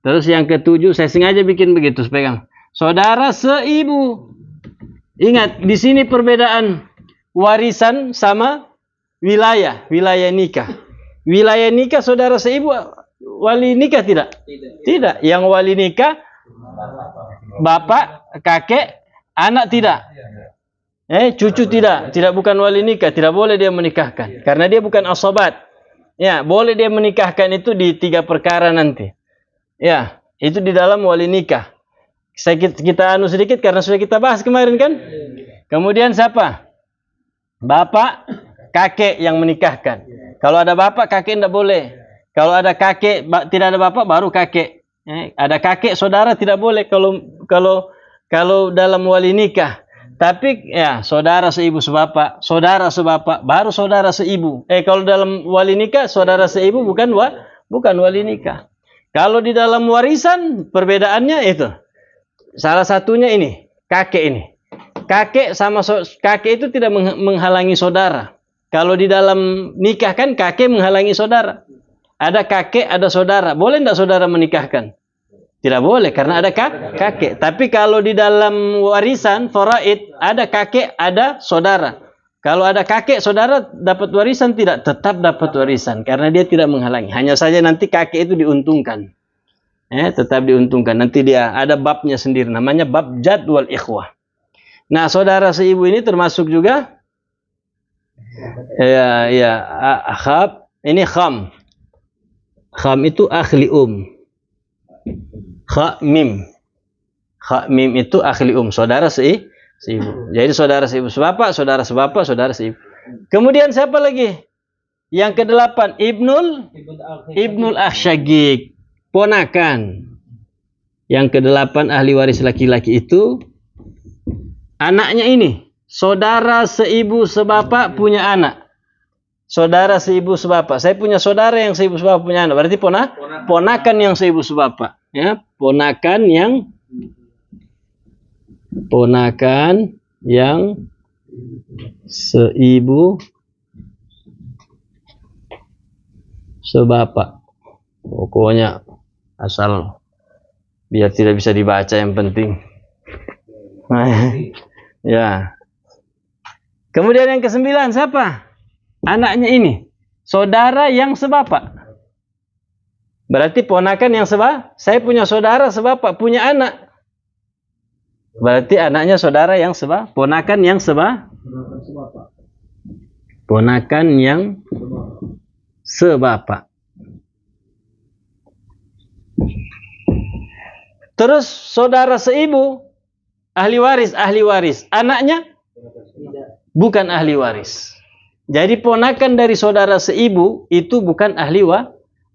Terus yang ketujuh, saya sengaja bikin begitu, pegang. Saudara seibu. Ingat, di sini perbedaan warisan sama wilayah nikah. Wilayah nikah saudara seibu, wali nikah tidak? Tidak. Yang wali nikah bapak, kakek, anak tidak. Cucu tidak bukan wali nikah, tidak boleh dia menikahkan karena dia bukan asobat. Ya, boleh dia menikahkan itu di 3 perkara nanti. Ya, itu di dalam wali nikah. Kita sedikit karena sudah kita bahas kemarin kan. Kemudian siapa? Bapak, kakek yang menikahkan. Kalau ada bapak, kakek tidak boleh. Kalau ada kakek, tidak ada bapak, baru kakek. Ada kakek, saudara tidak boleh kalau dalam wali nikah. Tapi ya saudara seibu sebapak, baru saudara seibu. Kalau dalam wali nikah saudara seibu bukan wali nikah. Kalau di dalam warisan perbedaannya itu. Salah satunya ini, kakek ini. Kakek sama kakek itu tidak menghalangi saudara. Kalau di dalam nikah kan kakek menghalangi saudara. Ada kakek, ada saudara. Boleh tidak saudara menikahkan? Tidak boleh karena ada kakek. Tapi kalau di dalam warisan faraid ada kakek, ada saudara. Kalau ada kakek, saudara dapat warisan tidak? Tetap dapat warisan karena dia tidak menghalangi. Hanya saja nanti kakek itu diuntungkan. Tetap diuntungkan. Nanti dia ada babnya sendiri namanya bab jadwal ikhwah. Nah, saudara seibu ini termasuk juga khab. Ini kham. Kham itu akhli Kha mim itu akhli saudara seibu. Jadi saudara seibu sebapak, saudara seibu. Kemudian siapa lagi? Yang ke-8 ibnul asyagik, ponakan. Yang ke-8 ahli waris laki-laki itu anaknya ini. Saudara seibu sebapak punya anak. Saudara seibu sebapak. Saya punya saudara yang seibu sebapak punya anak. Berarti ponakan yang seibu sebapak. Ya, ponakan yang seibu sebapak. Pokoknya asal biar tidak bisa dibaca yang penting. Ya. Kemudian yang ke-9 siapa? Anaknya ini. Saudara yang sebapak. Berarti ponakan yang saya punya saudara sebapak, punya anak. Berarti anaknya saudara yang ponakan yang ponakan yang sebapak. Terus saudara seibu, ahli waris. Anaknya bukan ahli waris. Jadi ponakan dari saudara seibu itu bukan ahli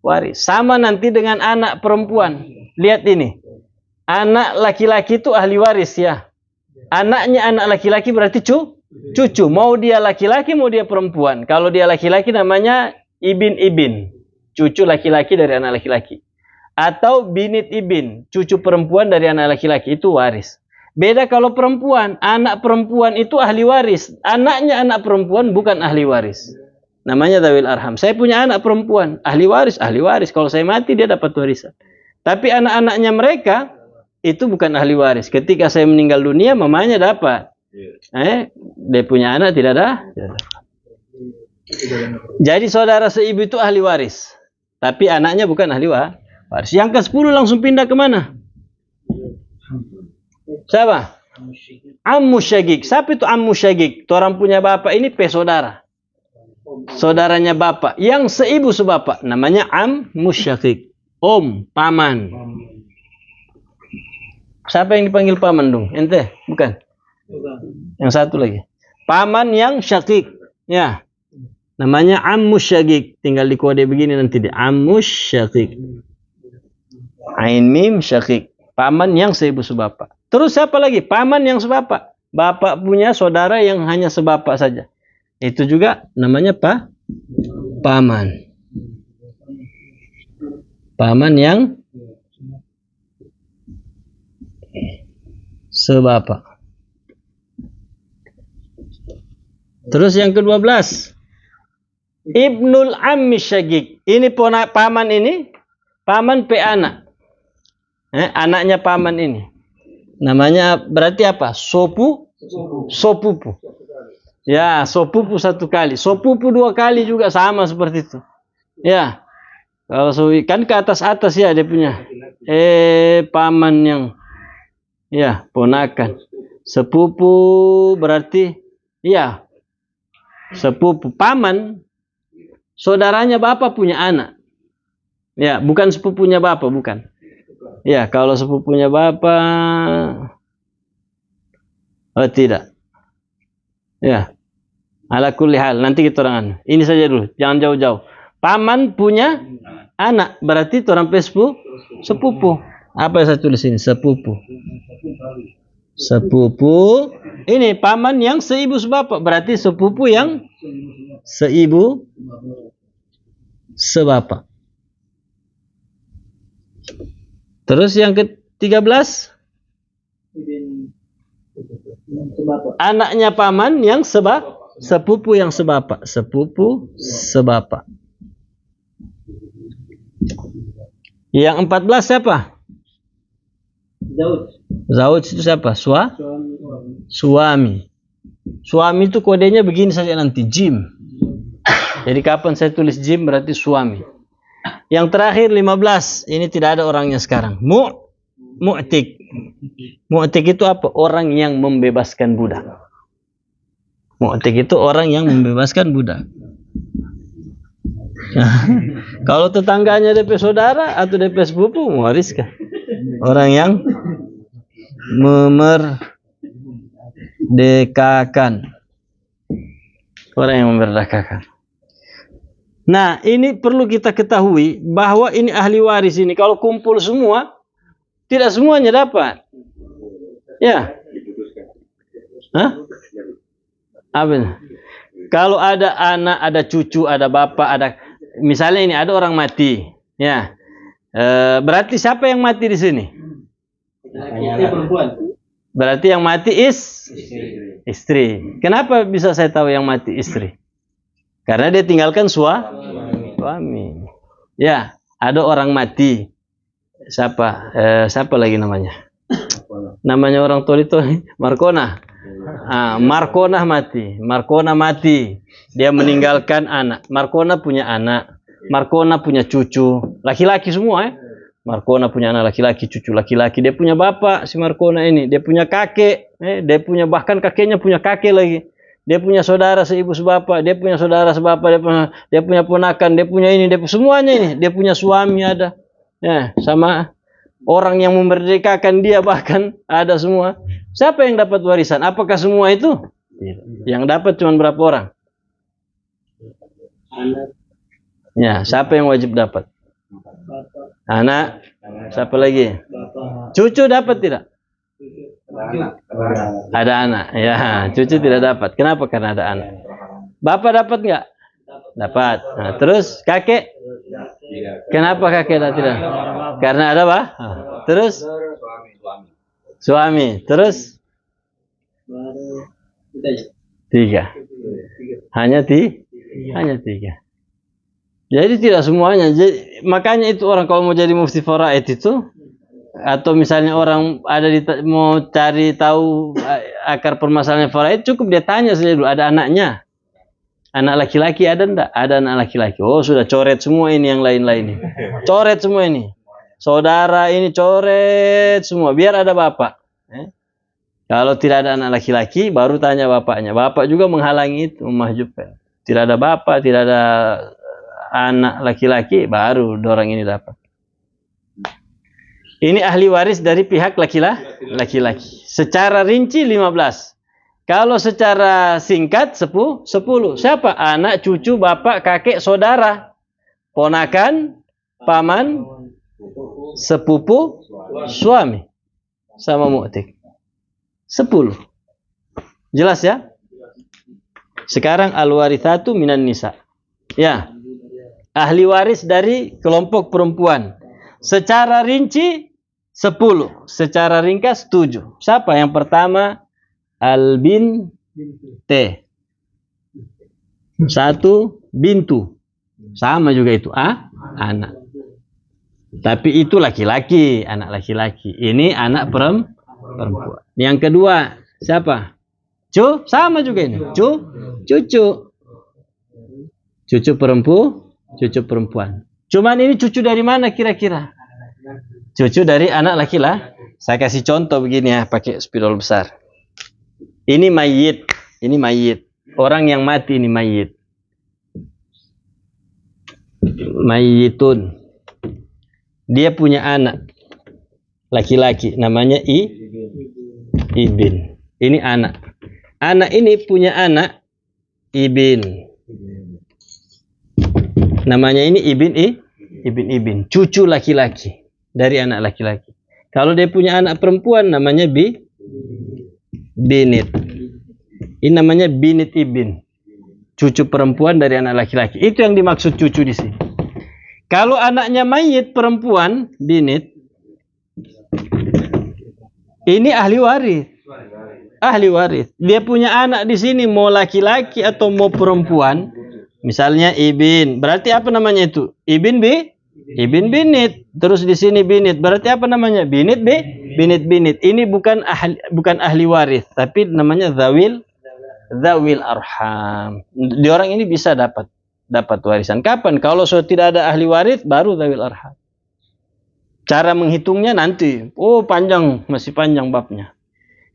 waris. Sama nanti dengan anak perempuan. Lihat ini. Anak laki-laki itu ahli waris ya. Anaknya anak laki-laki berarti cucu. Mau dia laki-laki, mau dia perempuan. Kalau dia laki-laki namanya ibin. Cucu laki-laki dari anak laki-laki. Atau binit ibin. Cucu perempuan dari anak laki-laki. Itu waris. Beda kalau perempuan. Anak perempuan itu ahli waris. Anaknya anak perempuan bukan ahli waris. Namanya dawil arham. Saya punya anak perempuan. Ahli waris. Kalau saya mati dia dapat warisan. Tapi anak-anaknya mereka itu bukan ahli waris. Ketika saya meninggal dunia, mamanya dapat. Dia punya anak tidak ada. Jadi saudara seibu itu ahli waris. Tapi anaknya bukan ahli waris. Yang ke-10 langsung pindah ke mana? Siapa? Ammu syagik. Siapa itu ammu syagik? Orang punya bapak ini saudara. Saudaranya bapak. Yang seibu sebapak. Namanya ammu syagik. Om, paman. Siapa yang dipanggil paman dong? Ente? Bukan? Yang satu lagi. Paman yang syakik. Ya. Namanya ammu syakik. Tinggal di kode begini nanti dia. Ammu syakik. Ain mim syakik. Paman yang seibu sebapak. Terus siapa lagi? Paman yang sebapak. Bapak punya saudara yang hanya sebapak saja. Itu juga namanya paman. Paman yang sebapak. Terus yang ke-12. Ibnul ammi syagik. Ini paman ini. Paman anak. Anaknya paman ini. Namanya berarti apa? Sopupu. Ya, sopupu satu kali. Sopupu 2 kali juga sama seperti itu. Ya. Kalau kan ke atas ya dia punya. Paman yang ya, ponakan. Sepupu berarti ya. Sepupu paman saudaranya bapak punya anak. Ya, bukan sepupunya bapak, bukan. Ya, kalau sepupunya bapak tidak. Ya. Ala kulli hal, nanti kita orang ini saja dulu, jangan jauh-jauh. Paman punya anak, berarti orang sepupu. Apa yang saya tulis ini? Sepupu. Ini paman yang seibu sebapak, berarti sepupu yang seibu sebapak. Terus yang ke-13, anaknya paman yang sepupu yang sebapak. Yang 14 siapa? Zauj itu siapa? Suami. Suami itu kodenya begini saja nanti, jim. Jadi kapan saya tulis jim berarti suami. Yang terakhir 15, ini tidak ada orangnya sekarang. Mu'tik. Mu'tik itu apa? Orang yang membebaskan budak. Mu'tik itu orang yang membebaskan budak. Kalau tetangganya DP saudara atau DP sepupu, mewariskan. Orang yang memerdekakan. Orang yang memerdekakan. Nah, ini perlu kita ketahui bahwa ini ahli waris ini kalau kumpul semua, tidak semuanya dapat. Ya. Apa? Kalau ada anak, ada cucu, ada bapak, ada misalnya ini ada orang mati, ya. Berarti siapa yang mati di sini? Berarti yang mati istri. Kenapa bisa saya tahu yang mati istri? Karena dia tinggalkan suami. Ya, ada orang mati. Siapa lagi namanya? Namanya orang tua itu Markona. Markona mati. Dia meninggalkan anak. Markona punya anak. Markona punya cucu. Laki-laki semua. Markona punya anak laki-laki, cucu laki-laki. Dia punya bapak si Markona ini. Dia punya kakek. Dia punya bahkan kakeknya punya kakek lagi. Dia punya saudara seibu sebapak. Dia punya saudara sebapak. Dia punya ponakan. Dia punya ini. Semuanya ini. Dia punya suami ada. Ya, sama orang yang memerdekakan dia bahkan ada semua. Siapa yang dapat warisan? Apakah semua itu? Yang dapat cuma berapa orang? Ya, siapa yang wajib dapat? Anak. Siapa lagi? Cucu dapat tidak? Ada anak. Ya, cucu tidak dapat. Kenapa? Karena ada anak. Bapak dapat nggak? Dapat. Nah, terus kakek? Kenapa kakek tidak? Karena ada apa? Terus? Suami. Terus? Tiga. Hanya tiga. Jadi tidak semuanya. Jadi, makanya itu orang kalau mau jadi mufti faraid itu, atau misalnya orang ada mau cari tahu akar permasalahan faraid, cukup dia tanya saja dulu, ada anaknya. Anak laki-laki ada enggak? Ada anak laki-laki. Oh, sudah coret semua ini yang lain-lain ini. Coret semua ini. Saudara ini coret semua biar ada bapak. Kalau tidak ada anak laki-laki, baru tanya bapaknya. Bapak juga menghalangi itu, memahjubkan. Tidak ada bapak, tidak ada anak laki-laki, baru orang ini dapat. Ini ahli waris dari pihak laki-laki. Secara rinci 15. Kalau secara singkat 10. Siapa? Anak, cucu, bapak, kakek, saudara, ponakan, paman, sepupu, suami, sama mu'tik. 10. Jelas ya? Sekarang al-warithatu minan nisa. Ya. Ahli waris dari kelompok perempuan. Secara rinci 10. Secara ringkas 7. Siapa? Yang pertama al-bint. 1 bintu. Sama juga itu. Anak. Tapi itu laki-laki. Anak laki-laki. Ini anak perempuan. Yang kedua, siapa? Sama juga ini. Cucu. Cucu perempuan. Cuman ini cucu dari mana kira-kira? Cucu dari anak laki-laki. Saya kasih contoh begini ya, pakai spidol besar. Ini mayit. Orang yang mati ini mayit. Mayitun. Dia punya anak laki-laki, namanya ibin. Ini anak. Anak ini punya anak ibin. Namanya ini ibin. Cucu laki-laki dari anak laki-laki. Kalau dia punya anak perempuan namanya binit. Ini namanya binit ibin. Cucu perempuan dari anak laki-laki. Itu yang dimaksud cucu di sini. Kalau anaknya mayit perempuan, binit, ini ahli waris. Dia punya anak di sini mau laki-laki atau mau perempuan. Misalnya ibin. Berarti apa namanya itu? Ibin binit. Terus di sini binit. Berarti apa namanya? Binit binit. Ini bukan ahli waris, tapi namanya zawil arham. Di orang ini bisa dapat warisan. Kapan? Kalau sudah tidak ada ahli waris, baru zawil arham. Cara menghitungnya nanti. Oh, masih panjang babnya.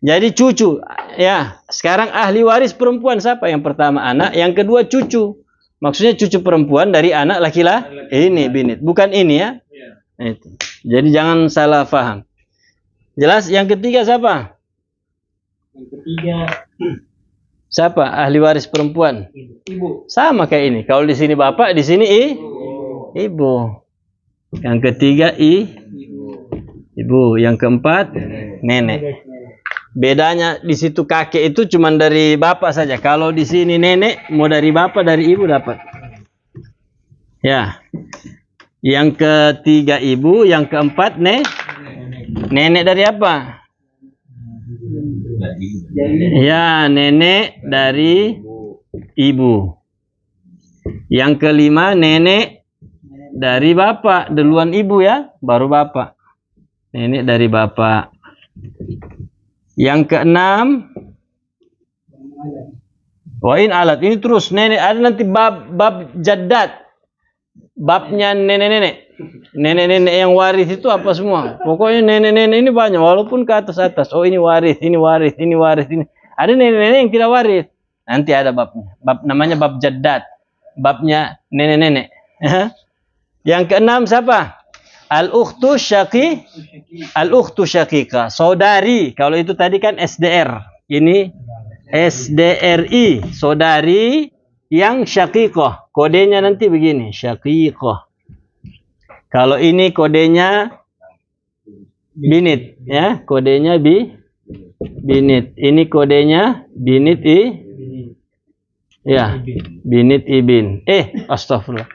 Jadi cucu. Ya, sekarang ahli waris perempuan siapa? Yang pertama anak, yang kedua cucu. Maksudnya cucu perempuan dari anak laki-laki. Ini binit. Bukan ini ya. Itu. Jadi jangan salah paham. Jelas? Yang ketiga siapa? Yang ketiga siapa? Ahli waris perempuan. ibu. Sama kayak ini. Kalau di sini bapak, di sini ibu. Yang ketiga ibu. Yang keempat nenek. Bedanya di situ kakek itu cuma dari bapak saja. Kalau di sini nenek mau dari bapak, dari ibu dapat. Ya. Yang ketiga ibu, yang keempat nenek dari apa? Ya, nenek dari ibu. Yang kelima nenek dari bapak, duluan ibu ya, baru bapak. Nenek dari bapak. Yang keenam wain alat. Ini terus nenek, ada nanti bab jaddat. Babnya nenek-nenek. Nenek-nenek yang waris itu apa semua? Pokoknya nenek-nenek ini banyak walaupun ke atas. Oh, ini waris. Ada nenek-nenek yang tidak waris. Nanti ada babnya. Bab namanya bab jaddat. Babnya nenek-nenek. Yang keenam siapa? Al-ukhtu syaqiqah, saudari. Kalau itu tadi kan SDR. Ini SDRI, saudari yang syaqiqah. Kodenya nanti begini, syaqiqah. Kalau ini kodenya binit, ya, kodenya binit. Ini kodenya binit ya, binit ibin. Astagfirullah.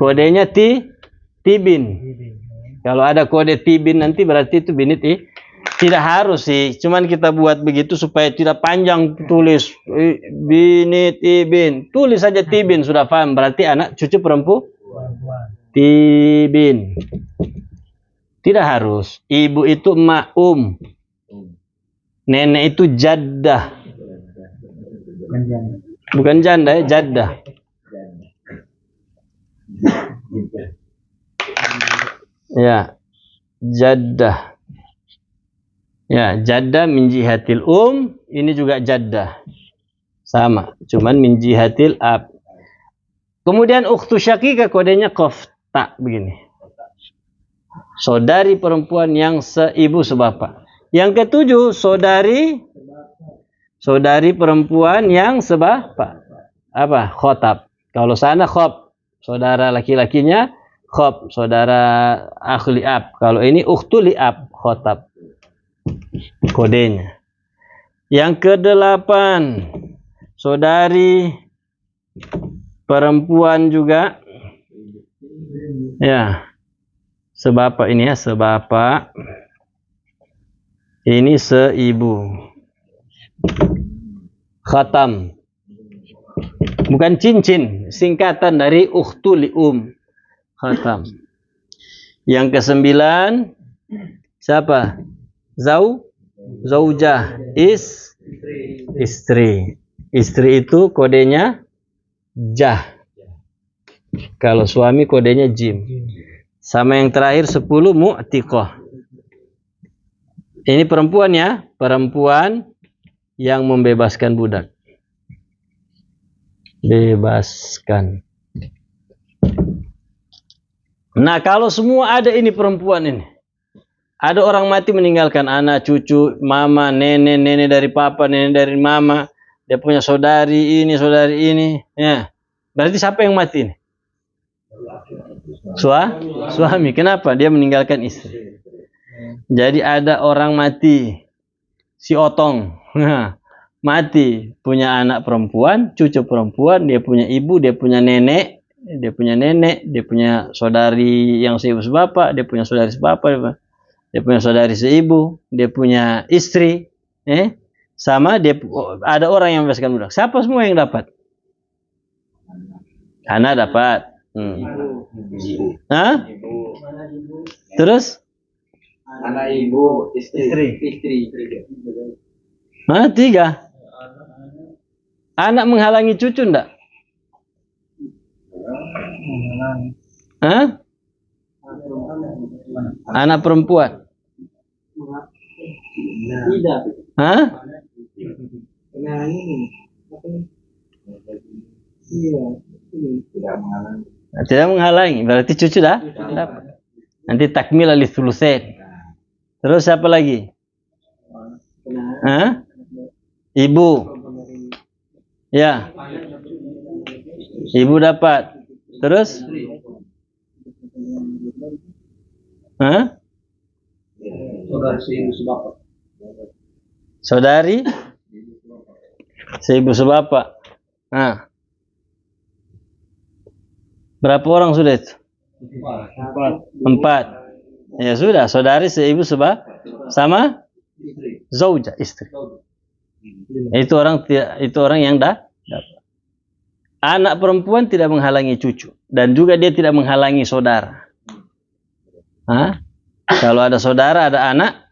Kodenya tibin. Kalau ada kode tibin nanti berarti itu binit Tidak harus sih, cuman kita buat begitu supaya tidak panjang tulis binit ibin. Tulis saja tibin, sudah paham. Berarti anak cucu perempuan. Tibin. Tidak harus. Ibu itu emak, nenek itu jaddah. Bukan janda ya, jaddah. Ya, jaddah. Ya, jaddah min jihatil ini juga jaddah. Sama, cuman min jihatil ab. Kemudian ukhtu syakika kodenya qafta begini. Saudari perempuan yang seibu sebapak. Yang ketujuh, saudari perempuan yang sebapak. Apa? Khotab. Kalau sana khob, saudara laki-lakinya khob, saudara akhli ab. Kalau ini ukhtu li ab, khotab. Kodenya. Yang kedelapan, saudari perempuan juga ya, sebapak ini ya, sebapak ini seibu, khatam, bukan cincin, singkatan dari ukhtu li khatam. Yang kesembilan siapa? Zaujah, istri. Istri itu kodenya jah. Kalau suami kodenya jim. Sama yang terakhir 10 mu'tiqah. Ini perempuan ya, perempuan yang membebaskan budak. Bebaskan. Nah, kalau semua ada ini perempuan ini. Ada orang mati meninggalkan anak, cucu, mama, nenek dari papa, nenek dari mama. Dia punya saudari ini. Ya. Berarti siapa yang mati ini? Suami. Kenapa? Dia meninggalkan istri. Jadi ada orang mati. Si Otong. Mati. Punya anak perempuan, cucu perempuan. Dia punya ibu, dia punya nenek. Dia punya saudari yang seibu sebapak. Dia punya saudari sebapak. Dia punya saudari seibu, dia punya istri, sama dia ada orang yang membebaskan budak. Siapa semua yang dapat? Anak dapat. Hah? Terus? Anak, ibu, istri. Hah? 3. Anak menghalangi cucu enggak? Hah? Anak perempuan. Tidak. Hah? Tidak menghalangi. Berarti cucu dah dapat. Nanti takmil alih thulutsain. Terus siapa lagi? Hah? Ibu. Ya. Ibu dapat. Terus? Hah? Saudari seibu sebapak. Saudari seibu sebapak. Nah. Berapa orang sudah itu? 4. Ya sudah, saudari seibu sebapak sama zauja, istri. Itu orang yang dapat. Anak perempuan tidak menghalangi cucu dan juga dia tidak menghalangi saudara. Kalau ada saudara, ada anak,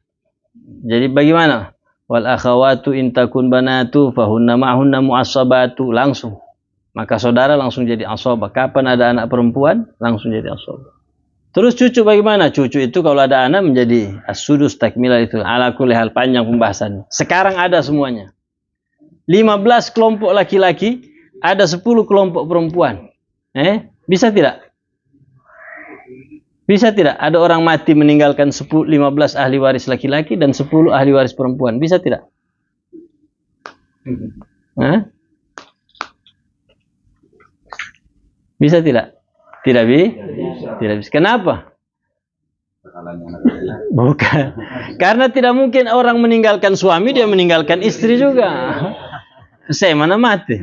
jadi bagaimana? Wal akhawatu in takun banatu fahunna ma'hunna mu'assabatu, langsung. Maka saudara langsung jadi asabah. Kapan ada anak perempuan, langsung jadi asabah. Terus cucu bagaimana? Cucu itu kalau ada anak menjadi as-sudus takmilal itu. Ala kulli hal, panjang pembahasannya. Sekarang ada semuanya. 15 kelompok laki-laki, ada 10 kelompok perempuan. Bisa tidak? Bisa tidak? Ada orang mati meninggalkan 15 ahli waris laki-laki dan 10 ahli waris perempuan. Bisa tidak? Bisa tidak? Tidak bisa. Kenapa? Bukan. Karena tidak mungkin orang meninggalkan suami, dia meninggalkan istri juga. Saya mana mati.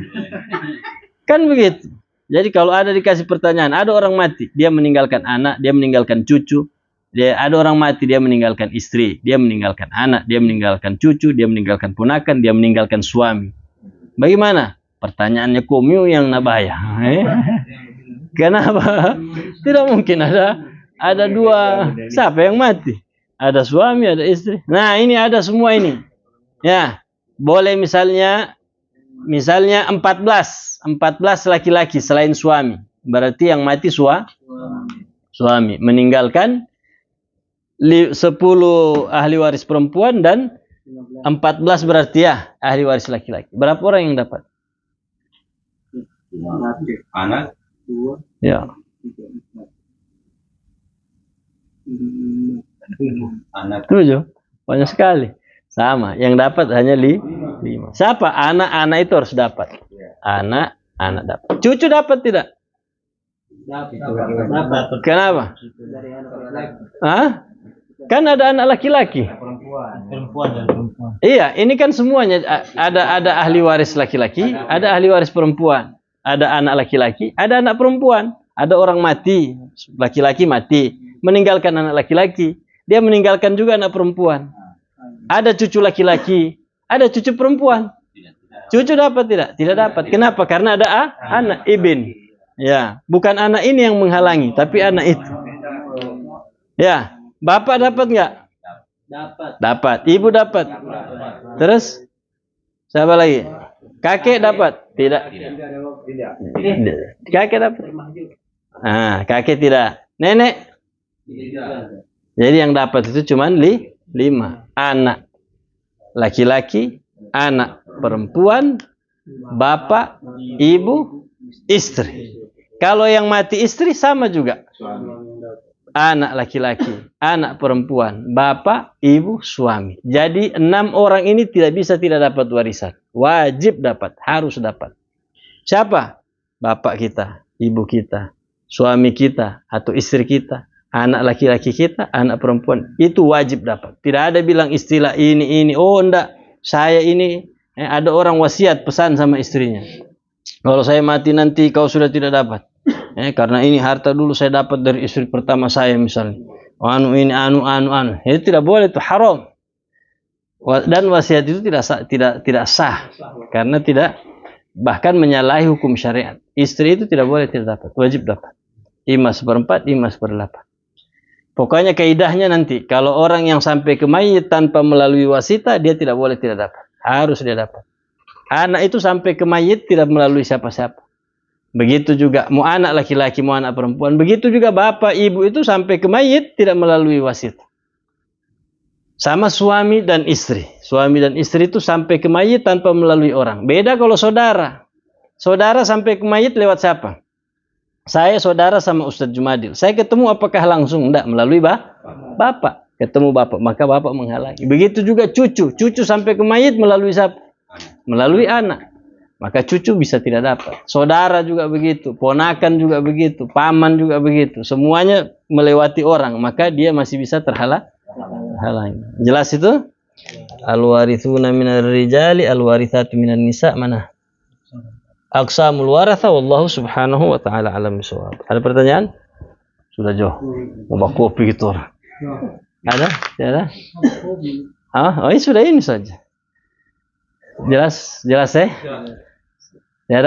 Kan begitu. Jadi kalau ada dikasih pertanyaan, ada orang mati, dia meninggalkan anak, dia meninggalkan cucu. Ada orang mati, dia meninggalkan istri, dia meninggalkan anak, dia meninggalkan cucu, dia meninggalkan ponakan, dia meninggalkan suami. Bagaimana? Pertanyaannya komio yang nabaya. Kenapa? Tidak mungkin ada dua. Siapa yang mati? Ada suami, ada istri. Nah, ini ada semua ini. Ya, boleh misalnya 14 laki-laki selain suami. Berarti yang mati suami. Meninggalkan 10 ahli waris perempuan dan 14 berarti ya ahli waris laki-laki. Berapa orang yang dapat? Anak 2, Ya. 7. 7. Banyak sekali. Sama. Yang dapat hanya 5. Siapa? Anak-anak itu harus dapat. Anak dapat. Cucu dapat tidak? dapat. Kenapa? Dari anak laki-laki. Hah? Kan ada anak laki-laki. Perempuan dan perempuan. Iya, ini kan semuanya ada ahli waris laki-laki, ada ahli waris perempuan, ada anak laki-laki, ada anak perempuan, ada orang mati, laki-laki mati, meninggalkan anak laki-laki, dia meninggalkan juga anak perempuan. Ada cucu laki-laki, ada cucu perempuan. Cucu dapat tidak? Tidak dapat. Kenapa? Karena ada anak ibn. Ya, bukan anak ini yang menghalangi, tapi anak itu. Ya, bapak dapat nggak? Dapat. Ibu dapat. Terus siapa lagi? Kakek dapat? Tidak. Kakek dapat. Kakek tidak. Nenek? Jadi yang dapat itu cuma 5. Anak laki-laki, anak perempuan, bapak, ibu, istri. Kalau yang mati istri sama juga. Anak laki-laki, anak perempuan, bapak, ibu, suami. Jadi 6 orang ini tidak bisa tidak dapat warisan. Wajib dapat, harus dapat. Siapa? Bapak kita, ibu kita, suami kita, atau istri kita, anak laki-laki kita, anak perempuan. Itu wajib dapat. Tidak ada bilang istilah ini. Oh enggak, saya ini. Ada orang wasiat pesan sama istrinya. Kalau saya mati nanti kau sudah tidak dapat. Karena ini harta dulu saya dapat dari istri pertama saya misalnya. Anu. Itu tidak boleh, itu haram. Dan wasiat itu tidak sah karena tidak, bahkan menyalahi hukum syariat. Istri itu tidak boleh tidak dapat, wajib dapat. 5/4, 5/8. Pokoknya kaidahnya nanti kalau orang yang sampai ke mayit tanpa melalui wasita, dia tidak boleh tidak dapat, harus dia dapat. Anak itu sampai ke mayit tidak melalui siapa-siapa. Begitu juga mau anak laki-laki, mau anak perempuan. Begitu juga bapak, ibu itu sampai ke mayit tidak melalui wasit. Sama suami dan istri. Suami dan istri itu sampai ke mayit tanpa melalui orang. Beda kalau saudara. Saudara sampai ke mayit lewat siapa? Saya saudara sama Ustadz Jumadil. Saya ketemu apakah langsung? Enggak, melalui bapak. Ketemu bapak, maka bapak menghalangi. Begitu juga cucu. Cucu sampai ke mayit melalui siapa? Melalui anak. Maka cucu bisa tidak dapat. Saudara juga begitu, ponakan juga begitu, paman juga begitu. Semuanya melewati orang, maka dia masih bisa terhalang. Jelas itu? Al-warithuna minar rijali, al-warithatu minan nisa, mana? Aqsamul waratha, wallahu subhanahu wa ta'ala alam bisawab. Ada pertanyaan? Sudah jauh. Mau kopi gitu orang. Ada? Ada? Oh, ini sudah ini saja. Jelas ya? Ya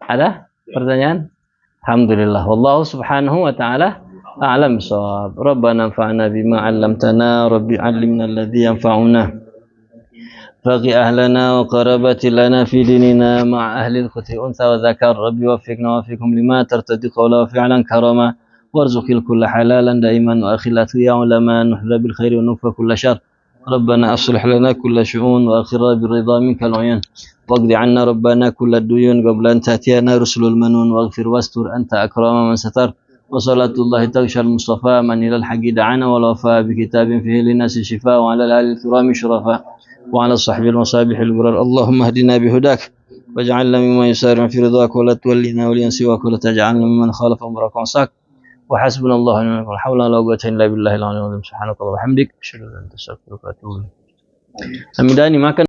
ada pertanyaan? Alhamdulillah. Wallahu subhanahu wa ta'ala a'lam bissawab. Rabbana anfa'na bima 'allamtana, rabbi 'allimna alladhi yanfa'una. Faqi ahlana wa qarabati lana fi dinina ma'a ahli al-khuti untha wa dhakar. Rabbi waffiqna wa fikum lima tartadi qawla wa fi'lan karama. Warzuqil kulla halalan daiman wa akhilatu ya ulama nuhla bil khairi wa nufa kulla syar. ربنا أصلح لنا كل شؤون وآخرها بالرضا منك العيون واقض عنا ربنا كل الديون قبل أن تأتينا رسل المنون واغفر واستر أنت أكرم من ستر وصلاة الله تغشى المصطفى من إلى الحق دعانا والوفاء بكتاب فيه للناس شفاء وعلى الآل الكرام شرفاء وعلى الصحب المصابيح الغرر اللهم اهدنا بهداك واجعلنا ممن يسارع في رضاك ولا تولنا وليا سواك ولا تجعلنا ممن خالف أمرك وعصاك Wa hasbunallahu wa ni'mal wakil. La haula wa la quwwata illa billahil aliyyil azim. Subhanakallah wa hamdik. Asyhadu an la ilaha illa anta astaghfiruka wa atubu ilaik. Hamidani makan